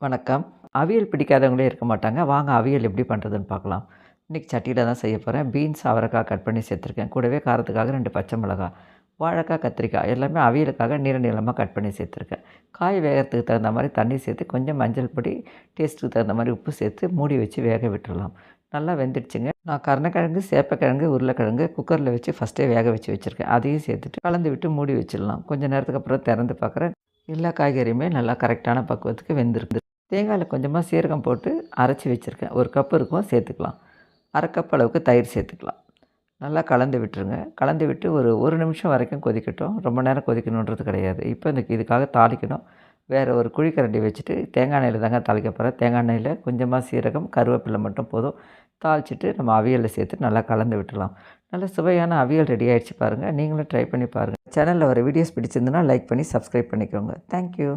வணக்கம். அவியல் பிடிக்காதவங்களே இருக்க மாட்டாங்க. வாங்க அவியல் எப்படி பண்ணுறதுன்னு பார்க்கலாம். இன்றைக்கி சட்டியில் தான் செய்ய போகிறேன். பீன்ஸ், அவரைக்காய் கட் பண்ணி சேர்த்துருக்கேன். கூடவே காரத்துக்காக 2 பச்சை மிளகாய், வாழைக்காய், கத்திரிக்காய் எல்லாமே அவியலுக்காக நீளமாக கட் பண்ணி சேர்த்துருக்கேன். காய் வேகிறதுக்கு தகுந்த மாதிரி தண்ணி சேர்த்து கொஞ்சம் மஞ்சள் பொடி, டேஸ்ட்டுக்கு தகுந்த மாதிரி உப்பு சேர்த்து மூடி வச்சு வேக விட்டுறலாம். நல்லா வெந்துடுச்சுங்க. நான் கருணக்கிழங்கு, சேப்பக்கிழங்கு, உருளைக்கிழங்கு குக்கரில் வச்சு ஃபஸ்ட்டே வேக வச்சுருக்கேன். அதையும் சேர்த்துட்டு கலந்து விட்டு மூடி வச்சிடலாம். கொஞ்சம் நேரத்துக்கு அப்புறம் திறந்து பார்க்குறேன். எல்லா காய்கறியுமே நல்லா கரெக்டான பக்குவத்துக்கு வெந்திருக்கு. தேங்காயில் கொஞ்சமாக சீரகம் போட்டு அரைச்சி வச்சுருக்கேன். 1 கப் இருக்கும், சேர்த்துக்கலாம். 1/2 கப் அளவுக்கு தயிர் சேர்த்துக்கலாம். நல்லா கலந்து விட்டுருங்க. கலந்து விட்டு ஒரு நிமிஷம் வரைக்கும் கொதிக்கட்டும். ரொம்ப நேரம் கொதிக்கணுன்றது கிடையாது. இப்போ இதுக்காக தாளிக்கணும். வேறு ஒரு குழிக்கரண்டி வச்சுட்டு தேங்காய் எண்ணெயில் தாங்க தாளிக்க போகிறேன். தேங்காய் எண்ணெயில் கொஞ்சமாக சீரகம், கருவேப்பிலை மட்டும் போதும். தாளிச்சிட்டு நம்ம அவியலில் சேர்த்து நல்லா கலந்து விட்டுடலாம். நல்ல சுவையான அவியல் ரெடி ஆகிடுச்சு பாருங்கள். நீங்களும் ட்ரை பண்ணி பாருங்கள். சேனலில் வர வீடியோஸ் பிடிச்சிருந்துன்னா லைக் பண்ணி சப்ஸ்கிரைப் பண்ணிக்கோங்க. தேங்க்யூ.